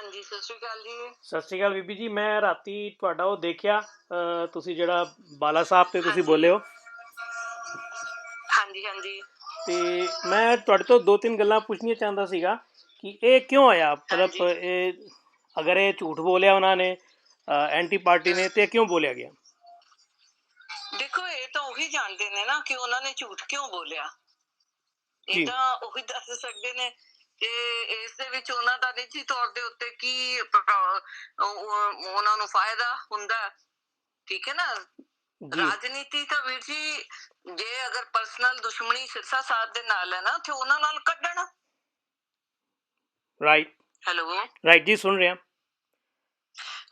ਹਾਂਜੀ, ਸਤਿ ਸ਼੍ਰੀ ਅਕਾਲ ਜੀ। ਸਤਿ ਸ਼੍ਰੀ ਅਕਾਲ ਬੀਬੀ ਜੀ। ਮੈਂ ਰਾਤੀ ਤੁਹਾਡਾ ਉਹ ਦੇਖਿਆ, ਤੁਸੀਂ ਜਿਹੜਾ ਬਾਲਾ ਸਾਹਿਬ ਤੇ ਤੁਸੀਂ ਹਾਂਜੀ, ਬੋਲੇ ਹੋ, ਹਾਂਜੀ, ਹਾਂਜੀ, ਤੇ ਮੈਂ ਤੁਹਾਡੇ ਤੋਂ ਦੋ ਤਿੰਨ ਗੱਲਾਂ ਪੁੱਛਣੀਆਂ ਚਾਹੁੰਦਾ ਸੀਗਾ ਕਿ ਇਹ ਕਿਉਂ ਆਇਆ, ਮਤਲਬ ਹਾਂਜੀ। ਇਹ ਅਗਰ ਇਹ ਝੂਠ ਬੋਲਿਆ ਉਹਨਾਂ ਨੇ, ਐਂਟੀ ਪਾਰਟੀ ਨੇ, ਤੇ ਕਿਉਂ ਬੋਲਿਆ ਗਿਆ? ਦੇਖੋ, ਇਹ ਤਾਂ ਉਹੀ ਜਾਣਦੇ ਨੇ ਨਾ ਕਿ ਉਹਨਾਂ ਨੇ ਝੂਠ ਕਿਉਂ ਬੋਲਿਆ। ਇਹ ਜੀ ਤਾਂ ਉਹੀ ਦੱਸ ਸਕਦੇ ਨੇ ਕਿ ਇਸ ਦੇ ਵਿੱਚ ਉਹਨਾਂ ਦਾ ਨਿੱਜੀ ਤੌਰ ਦੇ ਉੱਤੇ ਕੀ ਉਹਨਾਂ ਨੂੰ ਫਾਇਦਾ ਹੁੰਦਾ। ਠੀਕ ਹੈ ਨਾ। ਜੀ ਰਾਜਨੀਤੀ ਤਾਂ ਵੀਰ ਜੀ, ਜੇ ਅਗਰ ਪਰਸਨਲ ਦੁਸ਼ਮਣੀ ਸਿਰਸਾ ਸਾਧ ਦੇ ਨਾਲ ਹੈ ਨਾ, ਤੇ ਉਹਨਾਂ ਨਾਲ ਕੱਢਣ। ਰਾਈਟ। ਹੈਲੋ। ਰਾਈਟ ਜੀ, ਸੁਣ ਰਿਹਾ।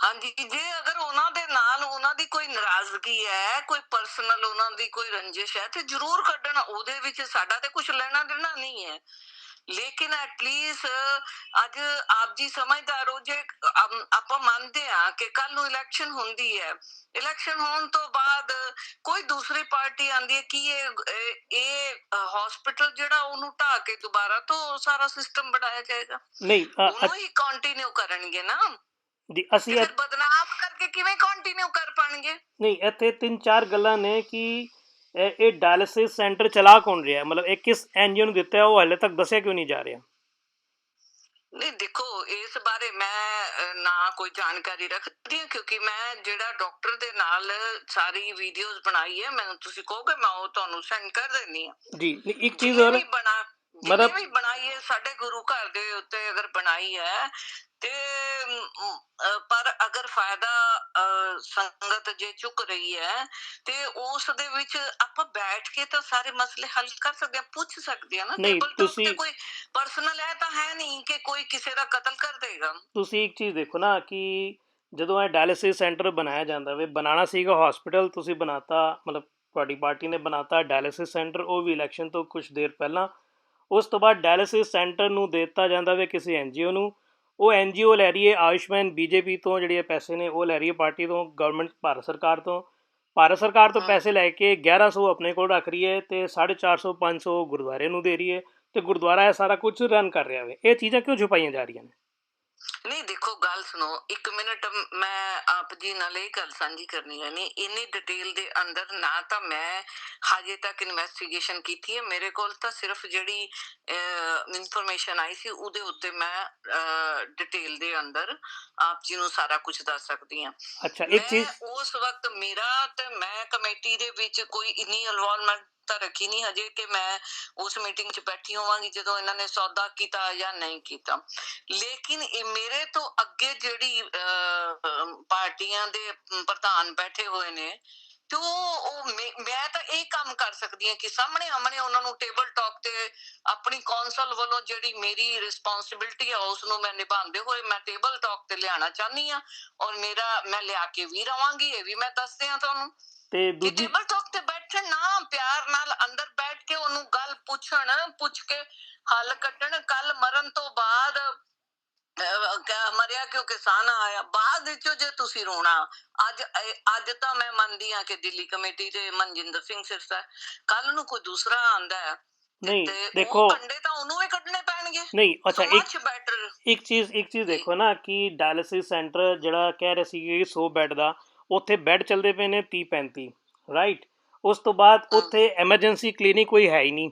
ਹਾਂਜੀ, ਜੇ ਅਗਰ ਉਹਨਾਂ ਦੇ ਨਾਲ ਉਹਨਾਂ ਦੀ ਕੋਈ ਨਾਰਾਜ਼ਗੀ ਹੈ, ਕੋਈ ਪਰਸਨਲ ਉਹਨਾਂ ਦੀ ਕੋਈ ਰੰਜਿਸ਼ ਹੈ, ਤੇ ਜ਼ਰੂਰ ਕੱਢਣ। ਉਹਦੇ ਵਿੱਚ ਸਾਡਾ ਤੇ ਕੁਝ ਲੈਣਾ ਦੇਣਾ ਨਹੀਂ ਹੈ। ਲੇਕਿਨ ਐਟਲੀਸਟ ਅੱਜ ਆਪ ਜੀ ਸਮਝਦਾਰ ਹੋ, ਜੇ ਆਪਾਂ ਮੰਨਦੇ ਹਾਂ ਕਿ ਕੱਲ ਨੂੰ ਇਲੈਕਸ਼ਨ ਹੁੰਦੀ ਹੈ, ਇਲੈਕਸ਼ਨ ਹੋਣ ਤੋਂ ਬਾਅਦ ਕੋਈ ਦੂਸਰੀ ਪਾਰਟੀ ਆਉਂਦੀ ਹੈ, ਕੀ ਇਹ ਹਸਪੀਟਲ ਜਿਹੜਾ ਉਹਨੂੰ ਢਾਹ ਕੇ ਦੁਬਾਰਾ ਤੋਂ ਸਾਰਾ ਸਿਸਟਮ ਬਣਾਇਆ ਜਾਏਗਾ? ਨਹੀਂ ਉਹਨੂੰ ਹੀ ਕੰਟੀਨਿਊ ਕਰਨਗੇ ਨਾ। ਜੀ ਤੇ ਅਸੀਂ ਫਿਰ ਬਦਨਾਮ ਕਰਕੇ ਕਿਵੇਂ ਕੰਟੀਨਿਊ ਕਰ ਪਾਣਗੇ? ਨਹੀਂ, ਇੱਥੇ ਤਿੰਨ ਚਾਰ ਗੱਲਾਂ ਨੇ ਕਿ ਇਹ ਡਾਇਲਿਸਿਸ ਸੈਂਟਰ ਚਲਾ ਕੌਣ ਰਿਹਾ, ਮਤਲਬ ਇਹ ਕਿਸ ਐਨਜੀਓ ਨੂੰ ਦਿੱਤਾ, ਉਹ ਹਾਲੇ ਤੱਕ ਦੱਸਿਆ ਕਿਉਂ ਨਹੀਂ ਜਾ ਰਿਹਾ? ਨਹੀਂ ਦੇਖੋ, ਇਸ ਬਾਰੇ ਮੈਂ ਨਾ ਕੋਈ ਜਾਣਕਾਰੀ ਰੱਖਦੀ ਹਾਂ, ਕਿਉਂਕਿ ਮੈਂ ਜਿਹੜਾ ਡਾਕਟਰ ਦੇ ਨਾਲ ਸਾਰੀ ਵੀਡੀਓਜ਼ ਬਣਾਈ ਹੈ, ਮੈਨੂੰ ਤੁਸੀਂ ਕਹੋਗੇ ਮੈਂ ਉਹ ਤੁਹਾਨੂੰ ਸੈਂਡ ਕਰ ਦਿੰਦੀ ਹਾਂ। ਜੀ ਨਹੀਂ, ਇੱਕ ਚੀਜ਼ ਜਿੰਨੇ ਹੋਰ, ਵੀ ਜਿੰਨੇ ਮਤਲਬ ਵੀ ਬਣਾਈ ਹੈ ਸਾਡੇ ਗੁਰੂ ਘਰ ਦੇ ਉੱਤੇ ਅਗਰ ਬਣਾਈ ਹੈ, ਤੇ ਪਰ ਅਗਰ ਫਾਇਦਾ ਸੰਗਤ ਜੇ ਚੁੱਕ ਰਹੀ ਹੈ, ਤੇ ਉਸ ਦੇ ਵਿੱਚ ਆਪਾਂ ਬੈਠ ਕੇ ਤਾਂ ਸਾਰੇ ਮਸਲੇ ਹੱਲ ਕਰ ਸਕਦੇ ਹਾਂ, ਪੁੱਛ ਸਕਦੇ ਹਾਂ ਨਾ। ਨਹੀਂ ਟੇਬਲ ਟਾਕ ਤੇ ਤੁਸੀਂ ਕੋਈ ਪਰਸਨਲ ਹੈ ਤਾਂ ਹੈ ਨਹੀਂ ਕਿ ਕੋਈ ਕਿਸੇ ਦਾ ਕਤਲ ਕਰ ਦੇਗਾ। ਤੁਸੀਂ ਇੱਕ ਚੀਜ਼ ਦੇਖੋ ਨਾ ਕਿ ਜਦੋਂ ਇਹ ਡਾਇਲਿਸਿਸ ਸੈਂਟਰ ਬਣਾਇਆ ਜਾਂਦਾ ਵੇ, ਬਣਾਉਣਾ ਸੀਗਾ ਹਸਪੀਟਲ, ਤੁਸੀਂ ਬਣਾਤਾ, ਮਤਲਬ ਤੁਹਾਡੀ ਪਾਰਟੀ ਨੇ ਬਣਾਤਾ ਡਾਇਲਿਸਿਸ ਸੈਂਟਰ, ਉਹ ਵੀ ਇਲੈਕਸ਼ਨ ਤੋਂ ਕੁਝ ਦੇਰ ਪਹਿਲਾਂ। ਉਸ ਤੋਂ ਬਾਅਦ ਡਾਇਲਿਸਿਸ ਸੈਂਟਰ ਨੂੰ ਦੇ ਦਿੱਤਾ ਜਾਂਦਾ ਵੇ ਕਿਸੇ ਐਨਜੀਓ ਨੂੰ। ਉਹ ਐਨਜੀਓ ਲੈ ਰਹੀ ਹੈ ਆਯੁਸ਼ਮਾਨ ਬੀਜੇਪੀ ਤੋਂ, ਜਿਹੜੇ ਪੈਸੇ ਨੇ ਉਹ ਲੈ ਰਹੀ ਹੈ ਪਾਰਟੀ ਤੋਂ, ਗਵਰਨਮੈਂਟ ਭਾਰਤ ਸਰਕਾਰ ਤੋਂ। ਭਾਰਤ ਸਰਕਾਰ ਤੋਂ ਪੈਸੇ ਲੈ ਕੇ 1100 ਆਪਣੇ ਕੋਲ ਰੱਖ ਰਹੀ ਹੈ, ਤੇ 450 500 ਗੁਰਦੁਆਰੇ ਨੂੰ ਦੇ ਰਹੀ ਹੈ, ਤੇ ਗੁਰਦੁਆਰਾ ਇਹ ਸਾਰਾ ਕੁਝ ਰਨ ਕਰ ਰਿਹਾ ਵੇ। ਇਹ ਚੀਜ਼ਾਂ ਕਿਉਂ ਛੁਪਾਈਆਂ ਜਾ ਰਹੀਆਂ ਨੇ? ਨਹੀਂ ਦੇਖੋ, ਗੱਲ ਸੁਣੋ, 1 ਮਿੰਟ। ਮੈਂ ਆਪ ਜੀ ਨਾਲ ਇਹ ਗੱਲ ਸਾਂਝੀ ਕਰਨੀ ਹੈ। ਨਹੀਂ, ਇੰਨੀ ਡਿਟੇਲ ਦੇ ਅੰਦਰ ਨਾ ਤਾਂ ਮੈਂ ਹਜੇ ਤੱਕ ਇਨਵੈਸਟੀਗੇਸ਼ਨ ਕੀਤੀ ਹੈ। ਮੇਰੇ ਕੋਲ ਤਾਂ ਸਿਰਫ ਜਿਹੜੀ ਇਨਫੋਰਮੇਸ਼ਨ ਆਈ ਸੀ, ਉਹਦੇ ਉੱਤੇ ਮੈਂ ਡਿਟੇਲ ਦੇ ਅੰਦਰ ਆਪ ਜੀ ਨੂੰ ਸਾਰਾ ਕੁਝ ਦੱਸ ਸਕਦੀ ਹਾਂ। ਅੱਛਾ, ਇੱਕ ਮੈਂ ਚੀਜ਼, ਉਸ ਵਕਤ ਮੇਰਾ ਤੇ ਮੈਂ ਕਮੇਟੀ ਦੇ ਵਿੱਚ ਕੋਈ ਇੰਨੀ ਇਨਵੋਲਵਮੈਂਟ ਤਾਂ ਰੱਖੀ ਨਹੀਂ ਹਜੇ ਕਿ ਮੈਂ ਉਸ ਮੀਟਿੰਗ 'ਚ ਬੈਠੀ ਹੋਵਾਂਗੀ ਜਦੋਂ ਇਹਨਾਂ ਨੇ ਸੌਦਾ ਕੀਤਾ ਜਾਂ ਨਹੀਂ ਕੀਤਾ। ਲੇਕਿਨ ਇਹ ਮੇਰੇ ਤੋਂ ਅੱਗੇ ਜਿਹੜੀ ਪਾਰਟੀਆਂ ਦੇ ਪ੍ਰਧਾਨ ਬੈਠੇ ਹੋਏ ਨੇ, ਤੇ ਮੈਂ ਤਾਂ ਇਹ ਕੰਮ ਕਰ ਸਕਦੀ ਹਾਂ ਕਿ ਸਾਹਮਣੇ ਆਮਣੇ ਉਹਨਾਂ ਨੂੰ ਟੇਬਲ ਟਾਕ ਤੇ ਆਪਣੀ ਕੌਂਸਲ ਵੱਲੋਂ ਜਿਹੜੀ ਮੇਰੀ ਰਿਸਪੌਂਸਿਬਿਲਟੀ ਆ ਉਸ ਨੂੰ ਮੈਂ ਨਿਭਾਉਂਦੇ ਹੋਏ ਮੈਂ ਟੇਬਲ ਟਾਕ ਤੇ ਲਿਆਉਣਾ ਚਾਹੁੰਦੀ ਹਾਂ। ਔਰ ਮੈਂ ਲਿਆ ਕੇ ਵੀ ਰਵਾਂਗੀ। ਇਹ ਵੀ ਮੈਂ ਦੱਸਦੇ ਹਾਂ ਤੁਹਾਨੂੰ ਤੇ ਕਿ ਦੂਜੀ, ਟੇਬਲ ਟਾਕ ਤੇ ਬੈਠਣ ਨਾ, ਪਿਆਰ ਨਾਲ ਅੰਦਰ ਬੈਠ ਕੇ ਉਹਨੂੰ ਗੱਲ ਪੁੱਛ ਕੇ ਹੱਲ ਕੱਢਣ। ਕੱਲ ਮਰਨ ਤੋਂ ਬਾਅਦ ਮਰਿਆ ਕਿਉਂ ਕਿਸਾਨ ਆਇਆ, ਬਾਅਦ ਵਿੱਚੋਂ ਜੇ ਤੁਸੀਂ ਰੋਣਾ। ਅੱਜ ਤਾਂ ਮੈਂ ਮੰਨਦੀ ਹਾਂ ਕਿ ਦਿੱਲੀ ਕਮੇਟੀ ਤੇ ਮਨਜਿੰਦਰ ਸਿੰਘ ਸਿਰਸਾ, ਕੱਲ ਨੂੰ ਕੋਈ ਦੂਸਰਾ ਆਉਂਦਾ ਹੈ ਨਹੀਂ ਤੇ ਉਹ ਦੇਖੋ, ਕੰਡੇ ਤਾਂ ਉਹਨੂੰ ਵੀ ਕੱਢਣੇ ਪੈਣਗੇ। ਨਹੀਂ ਅੱਛਾ, ਸੋ ਮਚ ਬੈਟਰ। ਇੱਕ ਚੀਜ਼ ਦੇਖੋ ਨਾ ਕਿ ਡਾਇਲਿਸਿਸ ਸੈਂਟਰ ਜਿਹੜਾ ਕਹਿ ਰਹੇ ਸੀਗੇ 100 ਬੈੱਡ ਦਾ, ਉੱਥੇ ਬੈੱਡ ਚੱਲਦੇ ਪਏ ਨੇ 30 35, ਰਾਈਟ। ਉਸ ਤੋਂ ਬਾਅਦ ਉੱਥੇ ਐਮਰਜੈਂਸੀ ਕਲੀਨਿਕ ਕੋਈ ਹੈ ਹੀ ਨਹੀਂ,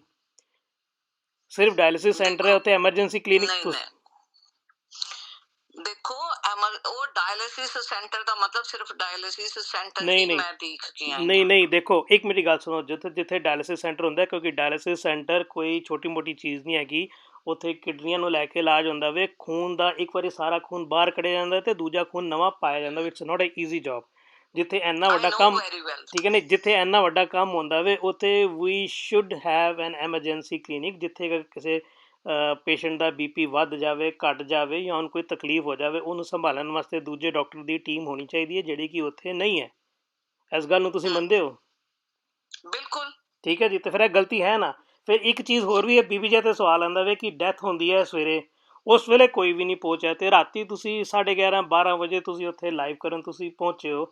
ਸਿਰਫ ਡਾਇਲਿਸਿਸ ਸੈਂਟਰ ਹੈ, ਦੇਖੋ, ਉੱਥੇ ਐਮਰਜੈਂਸੀ ਕਲੀਨਿਕ ਨਹੀਂ ਨਹੀਂ, ਦੇਖੋ, ਉਹ ਡਾਇਲਿਸਿਸ ਸੈਂਟਰ ਦਾ ਮਤਲਬ ਸਿਰਫ ਡਾਇਲਿਸਿਸ ਸੈਂਟਰ ਨਹੀਂ ਹੀ ਨਹੀਂ ਮੈਂ ਦੇਖ ਕੇ ਆਈ ਨਹੀਂ ਹਾਂ। ਨਹੀਂ ਦੇਖੋ, ਇੱਕ ਮੇਰੀ ਗੱਲ ਸੁਣੋ, ਜਿੱਥੇ ਜਿੱਥੇ ਡਾਇਲਿਸਿਸ ਸੈਂਟਰ ਹੁੰਦਾ, ਕਿਉਂਕਿ ਡਾਇਲਿਸਿਸ ਸੈਂਟਰ ਕੋਈ ਛੋਟੀ ਮੋਟੀ ਚੀਜ਼ ਨਹੀਂ ਹੈਗੀ। ਉੱਥੇ ਕਿਡਨੀਆਂ ਨੂੰ ਲੈ ਕੇ ਇਲਾਜ ਹੁੰਦਾ ਵੇ, ਖੂਨ ਦਾ ਇੱਕ ਵਾਰੀ ਸਾਰਾ ਖੂਨ ਬਾਹਰ ਕੱਢਿਆ ਜਾਂਦਾ ਤੇ ਦੂਜਾ ਖੂਨ ਨਵਾਂ ਪਾਇਆ ਜਾਂਦਾ। It's not A easy job. ਜਿੱਥੇ ਇੰਨਾ ਆਈ ਵੱਡਾ ਨੋ ਕੰਮ, ਵੈਰੀ ਵੈਲ। ਠੀਕ ਹੈ ਨਹੀਂ, ਜਿੱਥੇ ਇੰਨਾ ਵੱਡਾ ਕੰਮ ਹੁੰਦਾ ਵੇ, ਉੱਥੇ ਵੀ should have an emergency clinic. ਜਿੱਥੇ ਅਗਰ ਕਿਸੇ ਪੇਸ਼ੈਂਟ ਦਾ ਬੀਪੀ ਵੱਧ ਜਾਵੇ, ਘੱਟ ਜਾਵੇ, ਜਾਂ ਉਹਨੂੰ ਕੋਈ ਤਕਲੀਫ ਹੋ ਜਾਵੇ, ਉਹਨੂੰ ਸੰਭਾਲਣ ਵਾਸਤੇ ਦੂਜੇ ਡਾਕਟਰ ਦੀ ਟੀਮ ਹੋਣੀ ਚਾਹੀਦੀ ਹੈ, ਜਿਹੜੀ ਕਿ ਉੱਥੇ ਨਹੀਂ ਹੈ। ਇਸ ਗੱਲ ਨੂੰ ਤੁਸੀਂ ਮੰਨਦੇ ਹੋ? ਬਿਲਕੁਲ। ਠੀਕ ਹੈ ਜੀ, ਤੇ ਫਿਰ ਇਹ ਗਲਤੀ ਹੈ ਨਾ। ਫਿਰ ਇੱਕ ਚੀਜ਼ ਹੋਰ ਵੀ ਹੈ, ਬੀਬੀ ਜੀ ਤੇ ਸਵਾਲ ਆਉਂਦਾ ਵੇ ਕਿ ਡੈਥ ਹੁੰਦੀ ਹੈ ਸਵੇਰੇ, ਉਸ ਵੇਲੇ ਕੋਈ ਵੀ ਨਹੀਂ ਪਹੁੰਚਿਆ, ਤੇ ਰਾਤੀ ਤੁਸੀਂ 11:30 12 ਵਜੇ ਤੁਸੀਂ ਉੱਥੇ ਲਾਈਵ ਕਰਨ ਤੁਸੀਂ ਪਹੁੰਚੇ ਹੋ,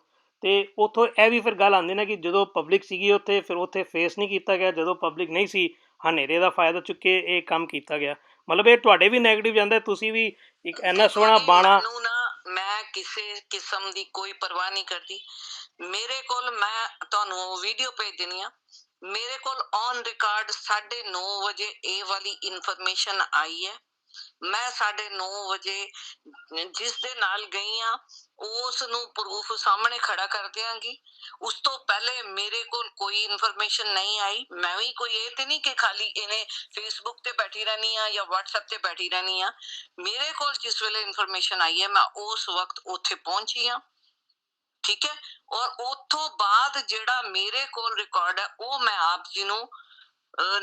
ਤੇ ਉੱਥੋਂ ਇਹ ਵੀ ਫਿਰ ਗੱਲ ਆਉਂਦੀ ਨਾ ਕਿ ਜਦੋਂ ਪਬਲਿਕ ਸੀਗੀ ਉੱਥੇ, ਫਿਰ ਉੱਥੇ ਫੇਸ ਨਹੀਂ ਕੀਤਾ ਗਿਆ। ਜਦੋਂ ਪਬਲਿਕ ਨਹੀਂ ਸੀ, ਹਨੇਰੇ ਦਾ ਫਾਇਦਾ ਚੁੱਕ ਕੇ ਇਹ ਕੰਮ ਕੀਤਾ ਗਿਆ। ਮਤਲਬ ਇਹ ਤੁਹਾਡੇ ਵੀ ਨੈਗੇਟਿਵ ਜਾਂਦਾ, ਤੁਸੀਂ ਵੀ ਇੱਕ ਇੰਨਾ ਦੇਖੋ ਸੋਹਣਾ ਜੀ, ਬਾਣਾ। ਮੈਨੂੰ ਨਾ, ਮੈਂ ਕਿਸੇ ਕਿਸਮ ਦੀ ਕੋਈ ਪਰਵਾਹ ਨਹੀਂ ਕਰਦੀ। ਮੇਰੇ ਕੋਲ, ਮੈਂ ਤੁਹਾਨੂੰ ਵੀਡੀਓ ਭੇਜ ਦੇਣੀ ਆ, ਮੇਰੇ ਕੋਲ ਔਨ ਰਿਕਾਰਡ 9:30 ਵਜੇ ਇਹ ਵਾਲੀ ਇਨਫੋਰਮੇਸ਼ਨ ਆਈ ਹੈ। ਮੈਂ 9:30 ਵਜੇ ਜਿਸ ਦੇ ਨਾਲ ਗਈ ਆ ਉਸ ਨੂੰ ਪ੍ਰੂਫ ਸਾਹਮਣੇ ਖੜਾ ਕਰ ਦਿਆਂਗੀ। ਉਸ ਤੋਂ ਪਹਿਲੇ ਮੇਰੇ ਕੋਲ ਕੋਈ ਇਨਫੋਰਮੇਸ਼ਨ ਨਹੀਂ ਆਈ। ਮੈਂ ਵੀ ਕੋਈ ਇਹ ਤੇ ਨਹੀਂ ਕਿ ਖਾਲੀ ਇਹਨੇ ਫੇਸਬੁੱਕ ਤੇ ਬੈਠੀ ਰਹਿਣੀ ਆ ਜਾਂ WhatsApp ਤੇ ਬੈਠੀ ਰਹਿਣੀ ਆ। ਮੇਰੇ ਕੋਲ ਜਿਸ ਵੇਲੇ ਇਨਫੋਰਮੇਸ਼ਨ ਆਈ ਹੈ, ਮੈਂ ਉਸ ਵਕਤ ਉੱਥੇ ਪਹੁੰਚੀ ਆ। ਠੀਕ ਹੈ, ਔਰ ਉਤੋਂ ਬਾਅਦ ਜਿਹੜਾ ਮੇਰੇ ਕੋਲ ਰਿਕਾਰਡ ਹੈ ਉਹ ਮੈਂ ਆਪ ਜੀ ਨੂੰ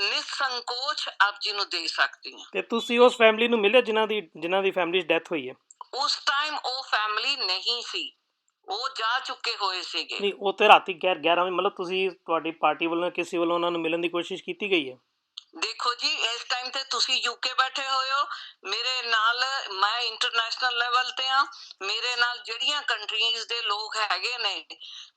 ਨਿਸੰਕੋਚ ਆਪ ਜੀ ਨੂੰ ਦੇ ਸਕਦੀ ਹਾਂ। ਤੇ ਤੁਸੀਂ ਉਸ ਫੈਮਿਲੀ ਨੂੰ ਮਿਲੇ ਜਿਨ੍ਹਾਂ ਦੀ ਫੈਮਿਲੀ 'ਚ ਡੈਥ ਹੋਈ ਹੈ? ਉਸ ਟਾਈਮ ਉਹ ਫੈਮਿਲੀ ਨਹੀਂ ਸੀ, ਉਹ ਜਾ ਚੁੱਕੇ ਹੋਏ ਸੀਗੇ। ਨਹੀਂ, ਉਹ ਤੇ ਰਾਤੀ 11 ਵਜੇ, ਮਤਲਬ ਤੁਸੀਂ, ਤੁਹਾਡੀ ਪਾਰਟੀ ਵੱਲੋਂ ਕਿਸੇ ਵੱਲੋਂ ਉਹਨਾਂ ਨੂੰ ਮਿਲਣ ਦੀ ਕੋਸ਼ਿਸ਼ ਕੀਤੀ ਗਈ ਹੈ? ਦੇਖੋ ਜੀ, ਇਸ ਟਾਈਮ ਤੇ ਤੁਸੀਂ ਯੂਕੇ ਬੈਠੇ ਹੋਏ ਹੋ, ਮੇਰੇ ਨਾਲ, ਮੈਂ ਇੰਟਰਨੈਸ਼ਨਲ ਲੈਵਲ ਤੇ ਆ, ਮੇਰੇ ਨਾਲ ਜਿਹੜੀਆਂ ਕੰਟਰੀਜ਼ ਦੇ ਲੋਕ ਹੈਗੇ ਨੇ,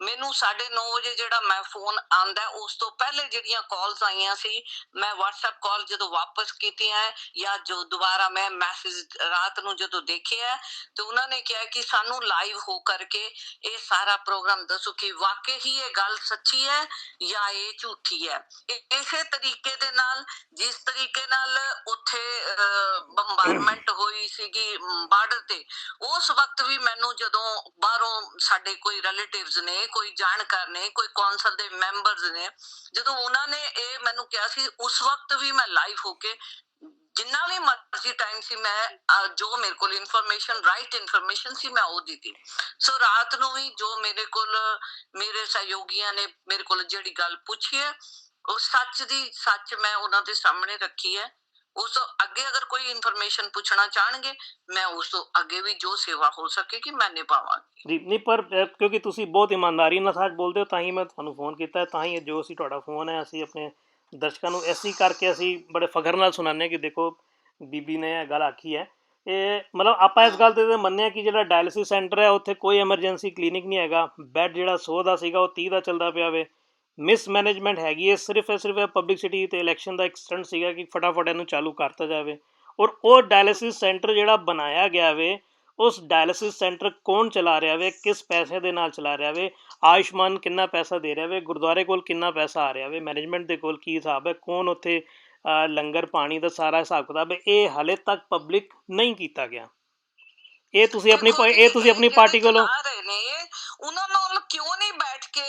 ਮੈਨੂੰ 9:30 ਵਜੇ ਜਿਹੜਾ ਮੈਂ ਫੋਨ ਆਂਦਾ, ਉਸ ਤੋਂ ਪਹਿਲੇ ਜਿਹੜੀਆਂ ਕਾਲਸ ਆਈਆਂ ਸੀ, ਮੈਂ WhatsApp ਕਾਲ ਜਦੋਂ ਵਾਪਸ ਕੀਤੀਆਂ ਹੈ ਜਾਂ ਜੋ ਦੁਬਾਰਾ ਮੈਂ ਮੈਸੇਜ ਰਾਤ ਨੂੰ ਜਦੋਂ ਦੇਖਿਆ ਤੇ ਉਹਨਾਂ ਨੇ ਕਿਹਾ ਕਿ ਸਾਨੂੰ ਲਾਈਵ ਹੋ ਕਰਕੇ ਇਹ ਸਾਰਾ ਪ੍ਰੋਗਰਾਮ ਦੱਸੋ ਕਿ ਵਾਕਈ ਹੀ ਇਹ ਗੱਲ ਸੱਚੀ ਹੈ ਜਾਂ ਇਹ ਝੂਠੀ ਹੈ। ਇਸੇ ਤਰੀਕੇ ਦੇ ਨਾਲ, ਜਿਸ ਤਰੀਕੇ ਨਾਲ ਉੱਥੇ ਬੰਬਾਰਮੈਂਟ ਹੋਈ ਸੀਗੀ ਬਾਰਡਰ ਤੇ, ਉਸ ਵਕਤ ਵੀ ਮੈਨੂੰ ਜਦੋਂ ਬਾਹਰੋਂ ਸਾਡੇ ਕੋਈ ਰਿਲੇਟਿਵਸ ਨੇ, ਕੋਈ ਜਾਣਕਾਰ ਨੇ, ਕੋਈ ਕੌਂਸਲ ਦੇ ਮੈਂਬਰਸ ਨੇ, ਜਦੋਂ ਉਹਨਾਂ ਨੇ ਇਹ ਮੈਨੂੰ ਕਿਹਾ ਸੀ, ਉਸ ਵਕਤ ਵੀ ਮੈਂ ਲਾਈਵ ਹੋ ਕੇ ਜਿੰਨਾ ਵੀ ਮਰਜ਼ੀ ਟਾਈਮ ਸੀ, ਮੈਂ ਜੋ ਮੇਰੇ ਕੋਲ ਇਨਫੋਰਮੇਸ਼ਨ, ਰਾਈਟ ਇਨਫੋਰਮੇਸ਼ਨ ਸੀ, ਮੈਂ ਉਹ ਦਿੱਤੀ। ਸੋ ਰਾਤ ਨੂੰ ਵੀ ਜੋ ਮੇਰੇ ਕੋਲ ਮੇਰੇ ਸਹਿਯੋਗੀਆਂ ਨੇ ਮੇਰੇ ਕੋਲ ਜਿਹੜੀ ਗੱਲ ਪੁੱਛੀ ਹੈ, ਉਹ ਸੱਚ ਦੀ ਸੱਚ ਮੈਂ ਉਹਨਾਂ ਦੇ ਸਾਹਮਣੇ ਰੱਖੀ ਹੈ। ਉਸ ਤੋਂ ਅੱਗੇ ਅਗਰ ਕੋਈ ਇਨਫੋਰਮੇਸ਼ਨ ਪੁੱਛਣਾ ਚਾਹਣਗੇ, ਮੈਂ ਉਸ ਤੋਂ ਅੱਗੇ ਵੀ ਜੋ ਸੇਵਾ ਹੋ ਸਕੇਗੀ ਮੈਂ ਨਿਭਾਵਾਂਗੀ ਜੀ। ਨਹੀਂ, ਪਰ ਕਿਉਂਕਿ ਤੁਸੀਂ ਬਹੁਤ ਇਮਾਨਦਾਰੀ ਨਾਲ ਸੱਚ ਬੋਲਦੇ ਹੋ, ਤਾਂ ਹੀ ਮੈਂ ਤੁਹਾਨੂੰ ਫੋਨ ਕੀਤਾ, ਤਾਂ ਹੀ ਜੋ ਅਸੀਂ ਤੁਹਾਡਾ ਫੋਨ ਹੈ ਅਸੀਂ ਆਪਣੇ ਦਰਸ਼ਕਾਂ ਨੂੰ ਐਸੀ ਕਰਕੇ ਅਸੀਂ ਬੜੇ ਫਖਰ ਨਾਲ ਸੁਣਾਉਂਦੇ ਕਿ ਦੇਖੋ ਬੀਬੀ ਨੇ ਇਹ ਗੱਲ ਆਖੀ ਹੈ। ਇਹ ਮਤਲਬ ਆਪਾਂ ਇਸ ਗੱਲ 'ਤੇ ਮੰਨਿਆ ਕਿ ਜਿਹੜਾ ਡਾਇਲਿਸਿਸ ਸੈਂਟਰ ਹੈ ਉੱਥੇ ਕੋਈ ਐਮਰਜੈਂਸੀ ਕਲੀਨਿਕ ਨਹੀਂ ਹੈਗਾ। ਬੈੱਡ ਜਿਹੜਾ 100 ਦਾ ਸੀਗਾ ਉਹ 30 ਦਾ ਚੱਲਦਾ ਪਿਆ ਵੇ। ਮਿਸਮੈਨੇਜਮੈਂਟ ਹੈਗੀ ਹੈ, ਸਿਰਫ ਪਬਲਿਸਿਟੀ ਅਤੇ ਇਲੈਕਸ਼ਨ ਦਾ ਇੱਕ ਸਟੰਟ ਸੀਗਾ ਕਿ ਫਟਾਫਟ ਇਹਨੂੰ ਚਾਲੂ ਕਰਤਾ ਜਾਵੇ। ਔਰ ਉਹ ਡਾਇਲਿਸਿਸ ਸੈਂਟਰ ਜਿਹੜਾ ਬਣਾਇਆ ਗਿਆ ਵੇ, ਉਸ ਡਾਇਲਿਸਿਸ ਸੈਂਟਰ ਕੌਣ ਚਲਾ ਰਿਹਾ ਵੇ, ਕਿਸ ਪੈਸੇ ਦੇ ਨਾਲ ਚਲਾ ਰਿਹਾ ਵੇ, ਆਯੁਸ਼ਮਾਨ ਕਿੰਨਾ ਪੈਸਾ ਦੇ ਰਿਹਾ ਵੇ, ਗੁਰਦੁਆਰੇ ਕੋਲ ਕਿੰਨਾ ਪੈਸਾ ਆ ਰਿਹਾ ਵੇ, ਮੈਨੇਜਮੈਂਟ ਦੇ ਕੋਲ ਕੀ ਹਿਸਾਬ ਹੈ, ਕੌਣ ਉੱਥੇ ਲੰਗਰ ਪਾਣੀ ਦਾ ਸਾਰਾ ਹਿਸਾਬ ਕਿਤਾਬ ਹੈ, ਇਹ ਹਾਲੇ ਤੱਕ ਪਬਲਿਕ ਨਹੀਂ ਕੀਤਾ ਗਿਆ। ਇਹ ਤੁਸੀਂ ਆਪਣੀ ਪਾਰਟੀ ਕੋਲੋਂ ਰਹੇ ਨੇ, ਉਹਨਾਂ ਨਾਲ ਕਿਉਂ ਨਹੀਂ ਬੈਠ ਕੇ,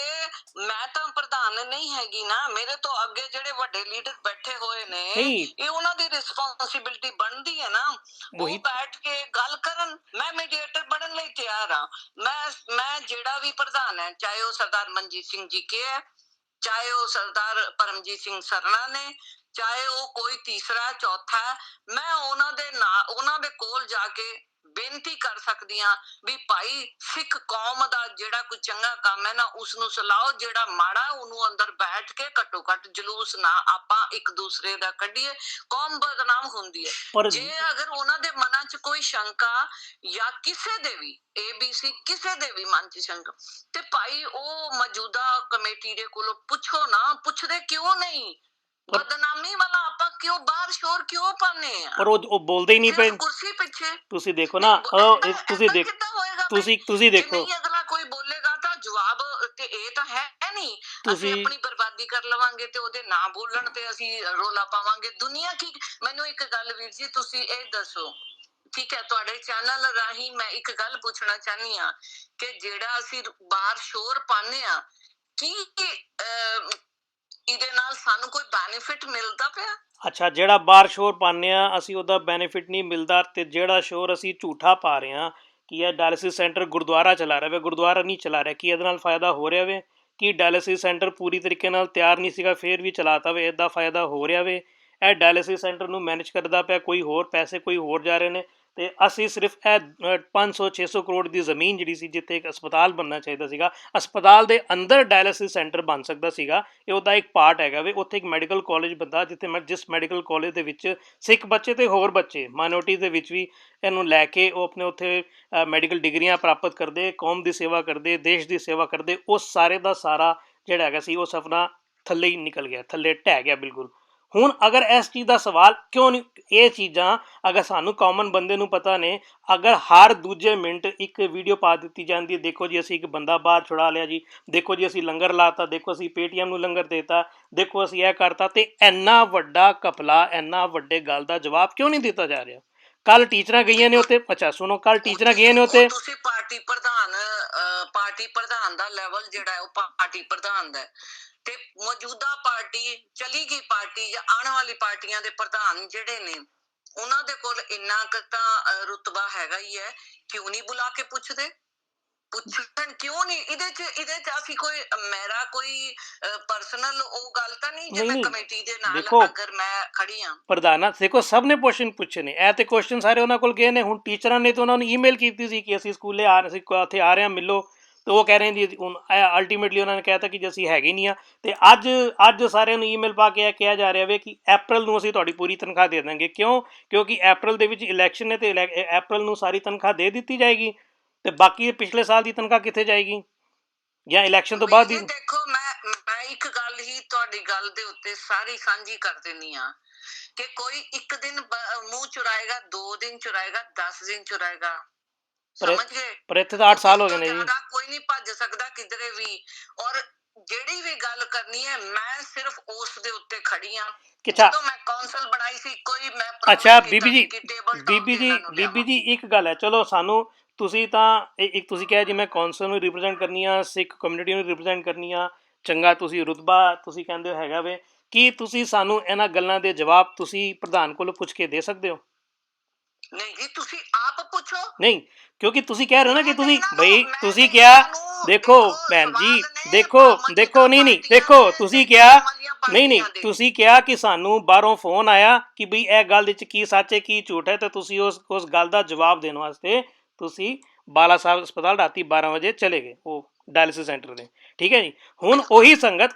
ਮੈਂ ਤਾਂ ਪ੍ਰਧਾਨ ਨਹੀਂ ਹੈਗੀ ਨਾ, ਮੇਰੇ ਤੋਂ ਅੱਗੇ ਜਿਹੜੇ ਵੱਡੇ ਲੀਡਰ ਬੈਠੇ ਹੋਏ ਨੇ, ਇਹ ਉਹਨਾਂ ਦੀ ਰਿਸਪੌਂਸਿਬਿਲਿਟੀ ਬਣਦੀ ਹੈ ਨਾ, ਉਹ ਬੈਠ ਕੇ ਗੱਲ ਕਰਨ। ਮੈਂ ਮੀਡੀਏਟਰ ਬਣਨ ਲਈ ਤਿਆਰ ਹਾਂ। ਮੈਂ ਜਿਹੜਾ ਵੀ ਪ੍ਰਧਾਨ ਹੈ, ਚਾਹੇ ਉਹ ਸਰਦਾਰ ਮਨਜੀਤ ਸਿੰਘ ਜੀ ਕੇ ਹੈ, ਚਾਹੇ ਉਹ ਸਰਦਾਰ ਪਰਮਜੀਤ ਸਿੰਘ ਸਰਨਾ ਨੇ, ਚਾਹੇ ਉਹ ਕੋਈ ਤੀਸਰਾ ਚੌਥਾ, ਮੈਂ ਉਹਨਾਂ ਦੇ ਕੋਲ ਜਾ ਕੇ ਬੇਨਤੀ ਕਰ ਸਕਦੀ ਹਾਂ ਵੀ ਭਾਈ, ਸਿੱਖ ਕੌਮ ਦਾ ਜਿਹੜਾ ਕੋਈ ਚੰਗਾ ਕੰਮ ਹੈ ਨਾ, ਉਸਨੂੰ ਸਲਾਹੋ, ਜਿਹੜਾ ਮਾੜਾ ਉਹਨੂੰ ਅੰਦਰ ਬੈਠ ਕੇ ਘੱਟੋ ਘੱਟ ਜਲੂਸ ਨਾ ਆਪਾਂ ਇੱਕ ਦੂਸਰੇ ਦਾ ਕੱਢੀਏ, ਕੌਮ ਬਦਨਾਮ ਹੁੰਦੀ ਹੈ। ਜੇ ਅਗਰ ਉਹਨਾਂ ਦੇ ਮਨਾਂ 'ਚ ਕੋਈ ਸ਼ੰਕਾ ਜਾਂ ਕਿਸੇ ਦੇ ਵੀ ABC ਕਿਸੇ ਦੇ ਵੀ ਮਨ 'ਚ ਸ਼ੰਕਾ, ਤੇ ਭਾਈ ਉਹ ਮੌਜੂਦਾ ਕਮੇਟੀ ਦੇ ਕੋਲੋਂ ਪੁੱਛੋ ਨਾ, ਪੁੱਛਦੇ ਕਿਉਂ ਨਹੀਂ? ਬਦਨਾਮੀ ਵਾਲਾ ਆਪਾਂ ਕਿਉਂ ਬਾਹਰ ਸ਼ੋਰ ਕਿਉਂ ਪਾਉਂਦੇ ਆ? ਪਰ ਉਹ ਬੋਲਦੇ ਹੀ ਨਹੀਂ ਪਏ ਕੁਰਸੀ ਪਿੱਛੇ। ਤੁਸੀਂ ਦੇਖੋ ਨਾ, ਤੁਸੀਂ ਦੇਖੋ, ਅਗਲਾ ਕੋਈ ਬੋਲੇਗਾ ਤਾਂ ਜਵਾਬ ਤੇ ਇਹ ਤਾਂ ਹੈ ਨਹੀਂ, ਅਸੀਂ ਆਪਣੀ ਬਰਬਾਦੀ ਕਰ ਲਵਾਂਗੇ ਤੇ ਉਹਦੇ ਨਾ ਬੋਲਣ ਤੇ ਅਸੀਂ ਰੋਲਾ ਪਾਵਾਂਗੇ। ਦੁਨੀਆ ਕੀ, ਮੈਨੂੰ ਇੱਕ ਗੱਲ ਵੀਰ ਜੀ ਤੁਸੀਂ ਇਹ ਦੱਸੋ, ਠੀਕ ਹੈ, ਤੁਹਾਡੇ ਚੈਨਲ ਰਾਹੀਂ ਮੈਂ ਇੱਕ ਗੱਲ ਪੁੱਛਣਾ ਚਾਹੁੰਦੀ ਹਾਂ ਕਿ ਜਿਹੜਾ ਅਸੀਂ ਬਾਹਰ ਸ਼ੋਰ ਪਾਉਂਦੇ ਆ, ਕੀ ਇਹਦੇ ਨਾਲ ਸਾਨੂੰ ਕੋਈ ਬੈਨੀਫਿਟ ਮਿਲਦਾ ਪਿਆ? ਅੱਛਾ, ਜਿਹੜਾ ਬਾਹਰ ਸ਼ੋਰ ਪਾਉਂਦੇ ਆ ਅਸੀਂ, ਉਹਦਾ ਬੈਨੀਫਿਟ ਨਹੀਂ ਮਿਲਦਾ, ਤੇ ਜਿਹੜਾ ਸ਼ੋਰ ਅਸੀਂ ਝੂਠਾ ਪਾ ਰਹੇ ਹਾਂ ਕਿ ਇਹ ਡਾਇਲਿਸਿਸ ਸੈਂਟਰ ਗੁਰਦੁਆਰਾ ਚਲਾ ਰਿਹਾ ਵੇ, ਗੁਰਦੁਆਰਾ ਨਹੀਂ ਚਲਾ ਰਿਹਾ, ਕੀ ਇਹਦੇ ਨਾਲ ਫਾਇਦਾ ਹੋ ਰਿਹਾ ਵੇ? ਕਿ ਡਾਇਲਿਸਿਸ ਸੈਂਟਰ ਪੂਰੀ ਤਰੀਕੇ ਨਾਲ ਤਿਆਰ ਨਹੀਂ ਸੀਗਾ ਫਿਰ ਵੀ ਚਲਾਤਾ ਵੇ, ਇਹਦਾ ਫਾਇਦਾ ਹੋ ਰਿਹਾ ਵੇ? ਇਹ ਡਾਇਲਿਸਿਸ ਸੈਂਟਰ ਨੂੰ ਮੈਨੇਜ ਕਰਦਾ ਪਿਆ ਕੋਈ ਹੋਰ, ਪੈਸੇ ਕੋਈ ਹੋਰ ਜਾ ਰਹੇ ਨੇ, ਤੇ ਅਸੀਂ ਸਿਰਫ ਇਹ 500-600 ਕਰੋੜ ਦੀ ਜ਼ਮੀਨ ਜਿਹੜੀ ਸੀ ਜਿੱਥੇ ਇੱਕ ਹਸਪਤਾਲ ਬਣਨਾ ਚਾਹੀਦਾ ਸੀਗਾ, ਹਸਪਤਾਲ ਦੇ ਅੰਦਰ ਡਾਇਲਿਸਿਸ ਸੈਂਟਰ ਬਣ ਸਕਦਾ ਸੀਗਾ, ਇਹ ਉਹਦਾ ਇੱਕ ਪਾਰਟ ਹੈਗਾ ਵੇ। ਉੱਥੇ ਇੱਕ ਮੈਡੀਕਲ ਕਾਲਜ ਬੰਦਾ, ਜਿਸ ਮੈਡੀਕਲ ਕਾਲਜ ਦੇ ਵਿੱਚ ਸਿੱਖ ਬੱਚੇ ਤੇ ਹੋਰ ਬੱਚੇ ਮਾਈਨੋਰਟੀ ਦੇ ਵਿੱਚ ਵੀ ਇਹਨੂੰ ਲੈ ਕੇ ਉਹ ਆਪਣੇ ਉੱਥੇ ਮੈਡੀਕਲ ਡਿਗਰੀਆਂ ਪ੍ਰਾਪਤ ਕਰਦੇ, ਕੌਮ ਦੀ ਸੇਵਾ ਕਰਦੇ, ਦੇਸ਼ ਦੀ ਸੇਵਾ ਕਰਦੇ, ਉਹ ਸਾਰੇ ਦਾ ਸਾਰਾ ਜਿਹੜਾ ਹੈਗਾ ਸੀ ਉਹ ਸਪਨਾ ਥੱਲੇ ਹੀ ਨਿਕਲ ਗਿਆ, ਥੱਲੇ ਢਹਿ ਗਿਆ ਬਿਲਕੁਲ। ਹੁਣ ਅਗਰ ਇਸ ਚੀਜ਼ ਦਾ ਸਵਾਲ ਕਿਉਂ ਨਹੀਂ, ਇਹ ਚੀਜ਼ਾਂ ਅਗਰ ਸਾਨੂੰ ਕਾਮਨ ਬੰਦੇ ਨੂੰ ਪਤਾ ਨੇ, ਅਗਰ ਹਰ ਦੂਜੇ ਮਿੰਟ ਇੱਕ ਵੀਡੀਓ ਪਾ ਦਿੱਤੀ ਜਾਂਦੀ ਹੈ, ਦੇਖੋ ਜੀ ਅਸੀਂ ਇੱਕ ਬੰਦਾ ਬਾਹਰ ਛੁਡਾ ਲਿਆ ਜੀ, ਦੇਖੋ ਜੀ ਅਸੀਂ ਲੰਗਰ ਲਾਤਾ, ਦੇਖੋ ਅਸੀਂ ਪੇਟੀਐਮ ਨੂੰ ਲੰਗਰ ਦੇਤਾ, ਦੇਖੋ ਅਸੀਂ ਇਹ ਕਰਤਾ, ਤੇ ਇੰਨਾ ਵੱਡਾ ਘਪਲਾ, ਇੰਨਾ ਵੱਡੇ ਗੱਲ ਦਾ ਜਵਾਬ ਕਿਉਂ ਨਹੀਂ ਦਿੱਤਾ ਜਾ ਰਿਹਾ? ਕੱਲ ਟੀਚਰਾਂ ਗਈਆਂ ਨੇ ਉੱਤੇ, ਅੱਛਾ ਸੁਣੋ, ਕੱਲ ਟੀਚਰਾਂ ਗਈਆਂ ਨੇ ਉੱਤੇ, ਤੁਸੀਂ ਪਾਰਟੀ ਪ੍ਰਧਾਨ ਦਾ ਲੈਵਲ ਜਿਹੜਾ ਹੈ ਉਹ ਪਾਰਟੀ ਪ੍ਰਧਾਨ ਦਾ ਹੈ, ਤੇ ਮੌਜੂਦਾ ਪਾਰਟੀ ਚਲੀ ਗਈ ਪਾਰਟੀ ਜਾਂ ਆਉਣ ਵਾਲੀ ਪਾਰਟੀਆਂ ਦੇ ਪ੍ਰਧਾਨ ਜਿਹੜੇ ਨੇ ਉਹਨਾਂ ਦੇ ਕੋਲ ਇੰਨਾ ਕੁ ਤਾਂ ਰੁਤਬਾ ਹੈਗਾ ਹੀ ਹੈ, ਕਿਉਂ ਨਹੀਂ ਬੁਲਾ ਕੇ ਪੁੱਛਦੇ? ਪੁੱਛਣ ਕਿਉਂ ਨਹੀਂ? ਇਹਦੇ ਚ ਅਸੀਂ ਕੋਈ ਮੇਰਾ ਕੋਈ ਪਰਸਨਲ ਉਹ ਗੱਲ ਤਾਂ ਨਹੀਂ, ਜੇ ਮੈਂ ਕਮੇਟੀ ਦੇ ਨਾਲ ਅਗਰ ਮੈਂ ਖੜੀ ਹਾਂ। ਪ੍ਰਧਾਨਾਂ ਦੇਖੋ ਸਭ ਨੇ ਕੁਐਸਚਨ ਪੁੱਛੇ ਨੇ, ਇਹ ਤੇ ਕੁਐਸਚਨ ਸਾਰੇ ਉਹਨਾਂ ਕੋਲ ਗਏ ਨੇ। ਹੁਣ ਟੀਚਰਾਂ ਨੇ ਤਾਂ ਉਹਨਾਂ ਨੂੰ ਈਮੇਲ ਕੀਤੀ ਸੀ ਕਿ ਅਸੀਂ ਸਕੂਲੇ ਆ ਰਹੇ ਸੀ, ਇੱਥੇ ਆ ਰਹੇ ਹਾਂ, ਮਿਲੋ, ਤੇ ਉਹ ਕਹਿ ਰਹੇ ਜੀ ਹੁਣ ਅਲਟੀਮੇਟਲੀ ਉਹਨਾਂ ਨੇ ਕਹਿਤਾ ਕਿ ਜੇ ਅਸੀਂ ਹੈਗੇ ਨਹੀਂ ਆ। ਤੇ ਅੱਜ ਸਾਰਿਆਂ ਨੂੰ ਈਮੇਲ ਪਾ ਕੇ ਕਿਹਾ ਜਾ ਰਿਹਾ ਵੇ ਕਿ ਅਪ੍ਰੈਲ ਨੂੰ ਅਸੀਂ ਤੁਹਾਡੀ ਪੂਰੀ ਤਨਖਾਹ ਦੇ ਦਾਂਗੇ। ਕਿਉਂ? ਕਿਉਂਕਿ ਅਪ੍ਰੈਲ ਦੇ ਵਿੱਚ ਇਲੈਕਸ਼ਨ ਨੇ, ਤੇ ਅਪ੍ਰੈਲ ਨੂੰ ਸਾਰੀ ਤਨਖਾਹ ਦੇ ਦਿੱਤੀ ਜਾਏਗੀ, ਤੇ ਬਾਕੀ ਪਿਛਲੇ ਸਾਲ ਦੀ ਤਨਖਾਹ ਕਿੱਥੇ ਜਾਏਗੀ, ਜਾਂ ਇਲੈਕਸ਼ਨ ਤੋਂ ਬਾਅਦ ਹੀ। ਦੇਖੋ ਮੈਂ ਇੱਕ ਗੱਲ ਹੀ ਤੁਹਾਡੀ ਗੱਲ ਦੇ ਉੱਤੇ ਸਾਰੀ ਸਾਂਝੀ ਕਰ ਦਿੰਦੀ ਆ ਕਿ ਕੋਈ ਇੱਕ ਦਿਨ ਮੂੰਹ ਚੁਰਾਏਗਾ, 2 ਦਿਨ ਚੁਰਾਏਗਾ, 10 ਦਿਨ ਚੁਰਾਏਗਾ, ਸਮਝ ਗਏ? ਪਰ ਇੱਥੇ ਤਾਂ 8 ਸਾਲ ਹੋ ਗਏ ਨੇ ਜੀ। ਕੋਈ ਨਹੀਂ ਭੱਜ ਸਕਦਾ ਕਿਧਰੇ ਵੀ, ਔਰ ਜਿਹੜੀ ਵੀ ਗੱਲ ਕਰਨੀ ਹੈ ਮੈਂ ਸਿਰਫ ਉਸ ਦੇ ਉੱਤੇ ਖੜੀ ਆ। ਜਦੋਂ ਮੈਂ ਕੌਂਸਲ ਬਣਾਈ ਸੀ ਕੋਈ ਮੈਂ ਅੱਛਾ ਬੀਬੀ ਜੀ ਇੱਕ ਗੱਲ ਹੈ, ਚਲੋ ਸਾਨੂੰ ਤੁਸੀਂ ਤਾਂ ਇੱਕ ਤੁਸੀਂ ਕਿਹਾ ਜੀ ਮੈਂ ਕੌਂਸਲ ਨੂੰ ਰਿਪਰੈਜ਼ੈਂਟ ਕਰਨੀ ਆ, ਸਿੱਖ ਕਮਿਊਨਿਟੀ ਨੂੰ ਰਿਪਰੈਜ਼ੈਂਟ ਕਰਨੀ ਆ, ਚੰਗਾ ਤੁਸੀਂ ਰੁਤਬਾ ਤੁਸੀਂ ਕਹਿੰਦੇ ਹੋ ਹੈਗਾ ਵੇ, ਕੀ ਤੁਸੀਂ ਸਾਨੂੰ ਇਹਨਾਂ ਗੱਲਾਂ ਦੇ ਜਵਾਬ ਤੁਸੀਂ ਪ੍ਰਧਾਨ ਕੋਲੋਂ ਪੁੱਛ ਕੇ ਦੇ ਸਕਦੇ ਹੋ? ਨਹੀਂ ਜੀ, ਤੁਸੀਂ ਆਪ ਪੁੱਛੋ। ਨਹੀਂ, ਕਿਉਂਕਿ ਤੁਸੀਂ ਕਹਿ ਰਹੇ ਹੋ ਨਾ ਕਿ ਤੁਸੀਂ ਬਈ ਤੁਸੀਂ ਕਿਹਾ, ਦੇਖੋ ਭੈਣ ਜੀ, ਦੇਖੋ ਨਹੀਂ ਦੇਖੋ ਤੁਸੀਂ ਕਿਹਾ, ਨਹੀਂ ਤੁਸੀਂ ਕਿਹਾ ਕਿ ਸਾਨੂੰ ਬਾਹਰੋਂ ਫੋਨ ਆਇਆ ਕਿ ਬਈ ਇਹ ਗੱਲ ਵਿੱਚ ਕੀ ਸੱਚ ਹੈ ਕੀ ਝੂਠ ਹੈ, ਤੇ ਤੁਸੀਂ ਉਸ ਗੱਲ ਦਾ ਜਵਾਬ ਦੇਣ ਵਾਸਤੇ ਤੁਸੀਂ ਬਾਲਾ ਸਾਹਿਬ ਹਸਪਤਾਲ ਰਾਤੀ 12 ਵਜੇ ਚਲੇ ਗਏ, ਉਹ ਡਾਇਲਿਸਿਸ ਸੈਂਟਰ ਦੇ, ਠੀਕ ਹੈ ਜੀ। ਹੁਣ ਉਹੀ ਸੰਗਤ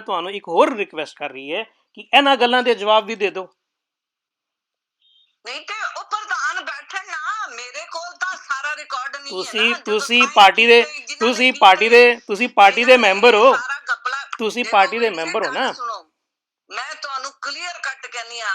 ਤੁਹਾਨੂੰ ਇੱਕ ਹੋਰ ਰਿਕੁਐਸਟ ਕਰ ਰਹੀ ਹੈ ਕਿ ਇਹਨਾਂ ਗੱਲਾਂ ਦੇ ਜਵਾਬ ਵੀ ਦੇ ਦਿਓ। ਨਹੀਂ ਤੇ ਉਹ ਪ੍ਰਧਾਨ ਬੈਠਣ ਨਾ, ਮੇਰੇ ਕੋਲ ਤਾਂ ਸਾਰਾ ਰਿਕਾਰਡ ਨਹੀਂ ਹੈ ਨਾ। ਤੁਸੀਂ ਪਾਰਟੀ ਦੇ ਮੈਂਬਰ ਹੋ, ਤੁਸੀਂ ਪਾਰਟੀ ਦੇ ਮੈਂਬਰ ਹੋ ਨਾ। ਮੈਂ ਤੁਹਾਨੂੰ ਕਲੀਅਰ ਕੱਟ ਕਹਿੰਦੀ ਆ,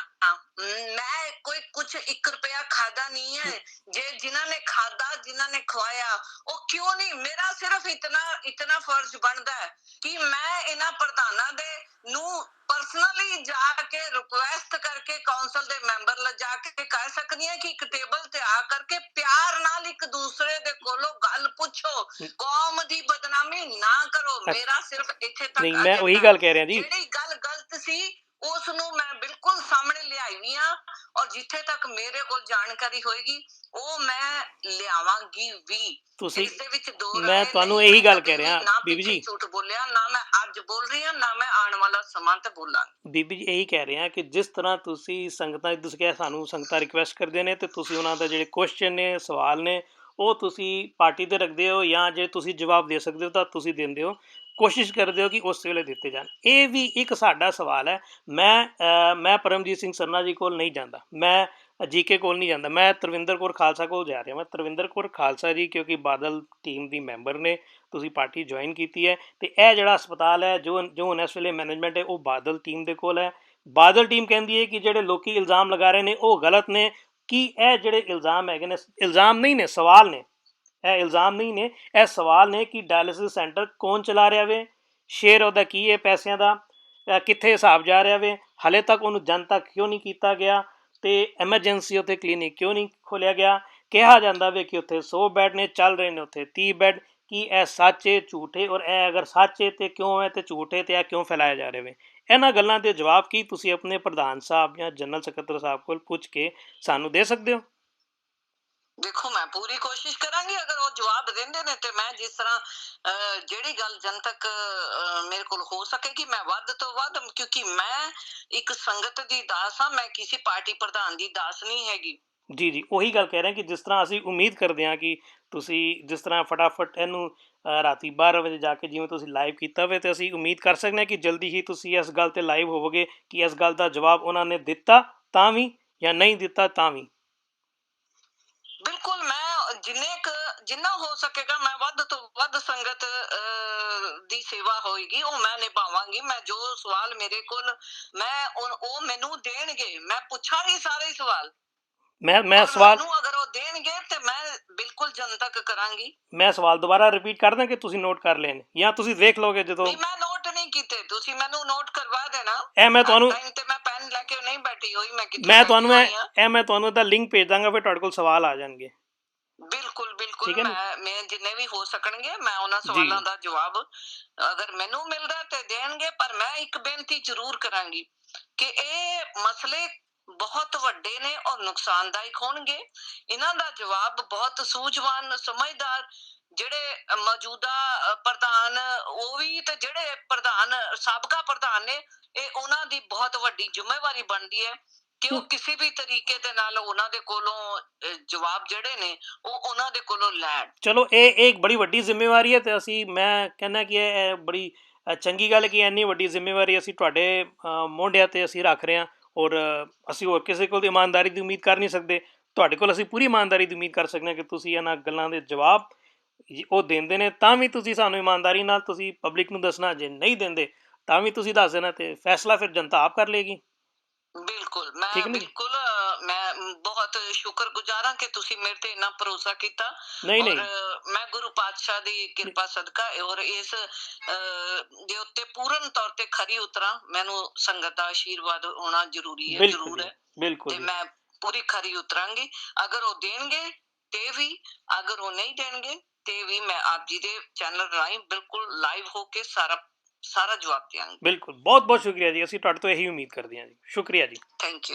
ਮੈਂ ਕੋਈ ਕੁਝ 1 ਰੁਪਇਆ ਖਾਦਾ ਨਹੀਂ ਹੈ। ਜੇ ਜਿਨ੍ਹਾਂ ਨੇ ਖਾਦਾ, ਜਿਨ੍ਹਾਂ ਨੇ ਖਵਾਇਆ, ਉਹ ਕਿਉਂ ਨਹੀਂ? ਮੇਰਾ ਸਿਰਫ ਇਤਨਾ ਫਰਜ਼ ਬਣਦਾ ਹੈ ਕਿ ਮੈਂ ਇਹਨਾਂ ਪ੍ਰਧਾਨਾਂ ਦੇ ਨੂੰ ਪਰਸਨਲੀ ਜਾ ਕੇ ਰਿਕੁਐਸਟ ਕਰਕੇ ਕੌਂਸਲ ਦੇ ਮੈਂਬਰ ਲਿਜਾ ਕੇ ਕਹਿ ਸਕਦੀ ਹਾਂ ਕਿ ਇੱਕ ਟੇਬਲ ਤੇ ਆ ਕਰਕੇ ਪਿਆਰ ਨਾਲ ਇੱਕ ਦੂਸਰੇ ਦੇ ਕੋਲੋਂ ਗੱਲ ਪੁੱਛੋ, ਕੌਮ ਦੀ ਬਦਨਾਮੀ ਨਾ ਕਰੋ। ਮੇਰਾ ਸਿਰਫ ਇੱਥੇ ਤੱਕ ਨਹੀਂ, ਮੈਂ ਉਹੀ ਗੱਲ ਕਹਿ ਰਿਹਾ ਜੀ, ਜਿਹੜੀ ਗੱਲ ਗਲਤ ਸੀ ਉਸ ਨੂੰ ਮੈਂ ਬਿਲਕੁਲ ਸਾਹਮਣੇ ਲਿਆਈ ਵੀ ਆ, ਔਰ ਜਿੱਥੇ ਤੱਕ ਮੇਰੇ ਕੋਲ ਜਾਣਕਾਰੀ ਹੋਏਗੀ ਉਹ ਮੈਂ ਲਿਆਵਾਂਗੀ ਵੀ। ਤੁਸੀਂ ਇਸ ਦੇ ਵਿੱਚ ਦੋ ਮੈਂ ਤੁਹਾਨੂੰ ਇਹੀ ਗੱਲ ਕਹਿ ਰਿਹਾ ਬੀਬੀ ਜੀ, ਝੂਠ ਬੋਲਿਆ ਨਾ, ਮੈਂ ਅੱਜ ਬੋਲ ਰਹੀ ਹਾਂ ਨਾ ਮੈਂ ਆਉਣ ਵਾਲਾ ਸਮਾਂ ਤੇ ਬੋਲਾਂਗੀ। ਬੀਬੀ ਜੀ ਇਹੀ ਕਹਿ ਰਹੇ ਹਾਂ ਕਿ ਜਿਸ ਤਰ੍ਹਾਂ ਤੁਸੀਂ ਸੰਗਤਾਂ, ਤੁਸੀਂ ਕਿਹਾ ਸਾਨੂੰ ਸੰਗਤਾਂ ਰਿਕੁਐਸਟ ਕਰਦੇ ਨੇ, ਤੇ ਤੁਸੀਂ ਉਹਨਾਂ ਦਾ ਜਿਹੜੇ ਕੁਐਸਚਨ ਨੇ, ਸਵਾਲ ਨੇ, ਉਹ ਤੁਸੀਂ ਪਾਰਟੀ ਤੇ ਰੱਖਦੇ ਹੋ, ਜਾਂ ਜੇ ਤੁਸੀਂ ਜਵਾਬ ਦੇ ਸਕਦੇ ਹੋ ਤਾਂ ਤੁਸੀਂ ਦਿੰਦੇ ਹੋ, ਕੋਸ਼ਿਸ਼ ਕਰਦੇ ਹੋ ਕਿ ਉਸ ਵੇਲੇ ਦਿੱਤੇ ਜਾਣ। ਇਹ ਵੀ ਇੱਕ ਸਾਡਾ ਸਵਾਲ ਹੈ। ਮੈਂ ਪਰਮਜੀਤ ਸਿੰਘ ਸਰਨਾ ਜੀ ਕੋਲ ਨਹੀਂ ਜਾਂਦਾ, ਮੈਂ ਜੀਕੇ ਕੋਲ ਨਹੀਂ ਜਾਂਦਾ, ਮੈਂ ਤਰਵਿੰਦਰ ਕੌਰ ਖਾਲਸਾ ਕੋਲ ਜਾ ਰਿਹਾ। ਮੈਂ ਤਰਵਿੰਦਰ ਕੌਰ ਖਾਲਸਾ ਜੀ ਕਿਉਂਕਿ ਬਾਦਲ ਟੀਮ ਦੀ ਮੈਂਬਰ ਨੇ, ਤੁਸੀਂ ਪਾਰਟੀ ਜੁਆਇਨ ਕੀਤੀ ਹੈ, ਤੇ ਇਹ ਜਿਹੜਾ ਹਸਪਤਾਲ ਹੈ ਜੋ ਹੁਣ ਇਸ ਵੇਲੇ ਮੈਨੇਜਮੈਂਟ ਹੈ ਉਹ ਬਾਦਲ ਟੀਮ ਦੇ ਕੋਲ ਹੈ। ਬਾਦਲ ਟੀਮ ਕਹਿੰਦੀ ਹੈ ਕਿ ਜਿਹੜੇ ਲੋਕੀ ਇਲਜ਼ਾਮ ਲਗਾ ਰਹੇ ਨੇ ਉਹ ਗਲਤ ਨੇ, ਕਿ ਇਹ ਜਿਹੜੇ ਇਲਜ਼ਾਮ ਹੈਗੇ ਨੇ, ਇਲਜ਼ਾਮ ਨਹੀਂ ਨੇ, ਸਵਾਲ ਨੇ, ਇਹ ਇਲਜ਼ਾਮ ਨਹੀਂ ਨੇ, ਇਹ ਸਵਾਲ ਨੇ ਕਿ ਡਾਇਲਿਸਿਸ ਸੈਂਟਰ ਕੌਣ ਚਲਾ ਰਿਹਾ ਵੇ, ਸ਼ੇਅਰ ਉਹਦਾ ਕੀ ਹੈ ਪੈਸਿਆਂ ਦਾ, ਕਿੱਥੇ ਹਿਸਾਬ ਜਾ ਰਿਹਾ ਵੇ, ਹਾਲੇ ਤੱਕ ਉਹਨੂੰ ਜਨਤਾ ਕਿਉਂ ਨਹੀਂ ਕੀਤਾ ਗਿਆ, ਤੇ ਐਮਰਜੈਂਸੀ ਉੱਥੇ ਕਲੀਨਿਕ ਕਿਉਂ ਨਹੀਂ ਖੋਲ੍ਹਿਆ ਗਿਆ। ਕਿਹਾ ਜਾਂਦਾ ਵੇ ਕਿ ਉੱਥੇ 100 ਬੈੱਡ ਨੇ, ਚੱਲ ਰਹੇ ਨੇ ਉੱਥੇ 30 ਬੈੱਡ। ਕੀ ਇਹ ਸੱਚ ਹੈ ਝੂਠ ਹੈ, ਔਰ ਇਹ ਅਗਰ ਸੱਚ ਹੈ ਤੇ ਕਿਉਂ ਹੈ, ਤੇ ਝੂਠ ਹੈ ਤੇ ਇਹ ਕਿਉਂ ਫੈਲਾਇਆ ਜਾ ਰਿਹਾ ਵੇ? ਇਹਨਾਂ ਗੱਲਾਂ ਦੇ ਜਵਾਬ ਕੀ ਤੁਸੀਂ ਆਪਣੇ ਪ੍ਰਧਾਨ ਸਾਹਿਬ ਜਾਂ ਜਨਰਲ ਸਕੱਤਰ ਸਾਹਿਬ ਕੋਲ ਪੁੱਛ ਕੇ ਸਾਨੂੰ ਦੇ ਸਕਦੇ ਹੋ? ਦੇਖੋ ਮੈਂ ਪੂਰੀ ਕੋਸ਼ਿਸ਼ ਕਰਾਂਗੀ, ਅਗਰ ਉਹ ਜਵਾਬ ਦਿੰਦੇ ਨੇ ਤੇ ਮੈਂ ਜਿਸ ਤਰ੍ਹਾਂ ਜਿਹੜੀ ਗੱਲ ਜਨਤਕ ਮੇਰੇ ਕੋਲ ਹੋ ਸਕੇਗੀ ਮੈਂ ਵੱਧ ਤੋਂ ਵੱਧ, ਕਿਉਂਕਿ ਮੈਂ ਇੱਕ ਸੰਗਤ ਦੀ ਦਾਸ ਹਾਂ, ਮੈਂ ਕਿਸੇ ਪਾਰਟੀ ਪ੍ਰਧਾਨ ਦੀ ਦਾਸ ਨਹੀਂ ਹੈਗੀ। ਜੀ ਉਹੀ ਗੱਲ ਕਹਿ ਰਹੇ ਕਿ ਜਿਸ ਤਰ੍ਹਾਂ ਅਸੀਂ ਉਮੀਦ ਕਰਦੇ ਹਾਂ ਕਿ ਤੁਸੀਂ ਜਿਸ ਤਰ੍ਹਾਂ ਫਟਾਫਟ ਇਹਨੂੰ ਰਾਤੀ 12 ਵਜੇ ਜਾ ਕੇ ਜਿਵੇਂ ਤੁਸੀਂ ਲਾਈਵ ਕੀਤਾ ਹੋਵੇ, ਤੇ ਅਸੀਂ ਉਮੀਦ ਕਰ ਸਕਦੇ ਹਾਂ ਕਿ ਜਲਦੀ ਹੀ ਤੁਸੀਂ ਇਸ ਗੱਲ 'ਤੇ ਲਾਈਵ ਹੋਵੋਗੇ ਕਿ ਇਸ ਗੱਲ ਦਾ ਜਵਾਬ ਉਹਨਾਂ ਨੇ ਦਿੱਤਾ ਤਾਂ ਵੀ ਜਾਂ ਨਹੀਂ ਦਿੱਤਾ ਤਾਂ ਵੀ। ਬਿਲਕੁਲ, ਮੈਂ ਜਿੰਨਾ ਹੋ ਸਕੇਗਾ ਮੈਂ ਵੱਧ ਤੋਂ ਵੱਧ ਸੰਗਤ ਦੀ ਸੇਵਾ ਹੋਏਗੀ ਉਹ ਮੈਂ ਨਿਭਾਵਾਂਗੀ। ਮੈਂ ਜੋ ਸਵਾਲ ਮੇਰੇ ਕੋਲ ਮੈਂ ਉਹ ਮੈਨੂੰ ਦੇਣਗੇ, ਮੈਂ ਪੁੱਛਾਂਗੀ ਸਾਰੇ ਸਵਾਲ। ਮੈਂ ਸਵਾਲ ਮੈਨੂੰ ਅਗਰ ਉਹ ਦੇਣਗੇ ਤੇ ਮੈਂ ਬਿਲਕੁਲ ਜਨਤਕ ਕਰਾਂਗੀ। ਮੈਂ ਸਵਾਲ ਦੁਬਾਰਾ ਰਿਪੀਟ ਕਰ ਦਾਂ ਕਿ ਤੁਸੀਂ ਨੋਟ ਕਰ ਲੈਣ ਜਾਂ ਤੁਸੀਂ ਦੇਖ ਲਓਗੇ ਜਦੋਂ? ਨਹੀਂ, ਮੈਂ ਨੋਟ ਨਹੀਂ ਕੀਤੇ, ਤੁਸੀਂ ਮੈਨੂੰ ਨੋਟ ਕਰਵਾ ਦੇਣਾ। ਇਹ ਮੈਂ ਤੁਹਾਨੂੰ ਤੇ ਮੈਂ ਪੈਨ ਲੈ ਕੇ ਨਹੀਂ ਬੈਠੀ ਹੋਈ, ਮੈਂ ਕਿੱਥੇ ਮੈਂ ਬੈਠੀ ਤੁਹਾਨੂੰ ਹੋਈ ਹਾਂ। ਮੈਂ ਤੁਹਾਨੂੰ ਇਹਦਾ ਲਿੰਕ ਭੇਜ ਦਾਂਗਾ, ਫਿਰ ਤੁਹਾਡੇ ਕੋਲ ਸਵਾਲ ਆ ਜਾਣਗੇ। ਬਿਲਕੁਲ ਬਿਲਕੁਲ, ਠੀਕ ਹੈ ਨਾ ਮੈਂ ਜਿੰਨੇ ਵੀ ਹੋ ਸਕਣਗੇ ਮੈਂ ਉਹਨਾਂ ਜੀ? ਸਵਾਲਾਂ ਦਾ ਜਵਾਬ ਅਗਰ ਮੈਨੂੰ ਮਿਲਦਾ ਤੇ ਦੇਣਗੇ। ਪਰ ਮੈਂ ਇੱਕ ਬੇਨਤੀ ਜ਼ਰੂਰ ਕਰਾਂਗੀ ਕਿ ਇਹ ਮਸਲੇ ਬਹੁਤ ਵੱਡੇ ਨੇ ਔਰ ਨੁਕਸਾਨਦਾਇਕ ਹੋਣਗੇ। ਇਹਨਾਂ ਦਾ ਜਵਾਬ ਬਹੁਤ ਸੂਝਵਾਨ, ਸਮਝਦਾਰ ਜਿਹੜੇ ਮੌਜੂਦਾ ਪ੍ਰਧਾਨ ਉਹ ਵੀ ਤੇ ਜਿਹੜੇ ਪ੍ਰਧਾਨ ਸਾਬਕਾ ਪ੍ਰਧਾਨ ਨੇ, ਇਹ ਉਹਨਾਂ ਦੀ ਬਹੁਤ ਵੱਡੀ ਜ਼ਿੰਮੇਵਾਰੀ ਬਣਦੀ ਹੈ ਕਿ ਉਹ ਕਿਸੇ ਵੀ ਤਰੀਕੇ ਦੇ ਨਾਲ ਉਹਨਾਂ ਦੇ ਕੋਲੋਂ ਜਵਾਬ ਜਿਹੜੇ ਨੇ ਉਹ ਉਹਨਾਂ ਦੇ ਕੋਲੋਂ ਲੈਣ। ਚਲੋ ਇਹ ਇੱਕ ਬੜੀ ਵੱਡੀ ਜ਼ਿੰਮੇਵਾਰੀ ਹੈ ਤੇ ਅਸੀਂ ਮੈਂ ਕਹਿੰਦਾ ਕਿ ਇਹ ਬੜੀ ਚੰਗੀ ਗੱਲ ਕਿ ਇੰਨੀ ਵੱਡੀ ਜ਼ਿੰਮੇਵਾਰੀ ਅਸੀਂ ਤੁਹਾਡੇ ਮੋਢਿਆਂ ਤੇ ਅਸੀਂ ਰੱਖ ਰਹੇ ਹਾਂ ਔਰ ਅਸੀਂ ਹੋਰ ਕਿਸੇ ਕੋਲ ਇਮਾਨਦਾਰੀ ਦੀ ਉਮੀਦ ਕਰ ਨਹੀਂ ਸਕਦੇ। ਤੁਹਾਡੇ ਕੋਲ ਅਸੀਂ ਪੂਰੀ ਇਮਾਨਦਾਰੀ ਦੀ ਉਮੀਦ ਕਰ ਸਕਦੇ ਹਾਂ ਕਿ ਤੁਸੀਂ ਇਹਨਾਂ ਗੱਲਾਂ ਦੇ ਜਵਾਬ ਉਹ ਦਿੰਦੇ ਨੇ ਤਾਂ ਵੀ ਤੁਸੀਂ ਸਾਨੂੰ ਇਮਾਨਦਾਰੀ ਨਾਲ ਤੁਸੀਂ ਪਬਲਿਕ ਨੂੰ ਦੱਸਣਾ, ਜੇ ਨਹੀਂ ਦਿੰਦੇ ਤਾਂ ਵੀ ਤੁਸੀਂ ਦੱਸ ਦੇਣਾ ਤੇ ਫੈਸਲਾ ਫਿਰ ਜਨਤਾ ਆਪ ਕਰ ਲਏਗੀ। ਬਿਲਕੁਲ, ਠੀਕ ਮੈਂ ਨਹੀਂ? ਬਿਲਕੁਲ ਮੈਂ ਬਹੁਤ ਸ਼ੁਕਰਗੁਜ਼ਾਰ ਹਾਂ ਕਿ ਤੁਸੀਂ ਮੇਰੇ ਤੇ ਇੰਨਾ ਭਰੋਸਾ ਕੀਤਾ। ਨਹੀਂ ਔਰ ਨਹੀਂ ਮੈਂ ਗੁਰੂ ਪਾਤਸ਼ਾਹ ਦੀ ਕਿਰਪਾ ਸਦਕਾ ਔਰ ਇਸ ਦੇ ਉੱਤੇ ਪੂਰਨ ਤੌਰ ਤੇ ਖਰੀ ਉਤਰਾਂ। ਮੈਨੂੰ ਸੰਗਤ ਦਾ ਆਸ਼ੀਰਵਾਦ ਹੋਣਾ ਜ਼ਰੂਰੀ ਹੈ, ਬਿਲਕੁਲ ਜ਼ਰੂਰ ਜੀ, ਹੈ, ਬਿਲਕੁਲ ਤੇ ਜੀ। ਮੈਂ ਪੂਰੀ ਖਰੀ ਉਤਰਾਂਗੀ। ਅਗਰ ਉਹ ਦੇਣਗੇ ਤੇ ਵੀ, ਅਗਰ ਉਹ ਨਹੀਂ ਦੇਣਗੇ ਤੇ ਵੀ ਮੈਂ ਆਪ ਜੀ ਦੇ ਚੈਨਲ ਰਾਹੀਂ ਬਿਲਕੁਲ ਲਾਈਵ ਹੋ ਕੇ ਸਾਰਾ ਜਵਾਬ ਦਿਆਂਗੀ। ਬਿਲਕੁਲ, ਬਹੁਤ ਬਹੁਤ ਸ਼ੁਕਰੀਆ ਜੀ, ਅਸੀਂ ਤੁਹਾਡੇ ਤੋਂ ਇਹੀ ਉਮੀਦ ਕਰਦੇ ਹਾਂ ਜੀ। ਸ਼ੁਕਰੀਆ ਜੀ। Thank you.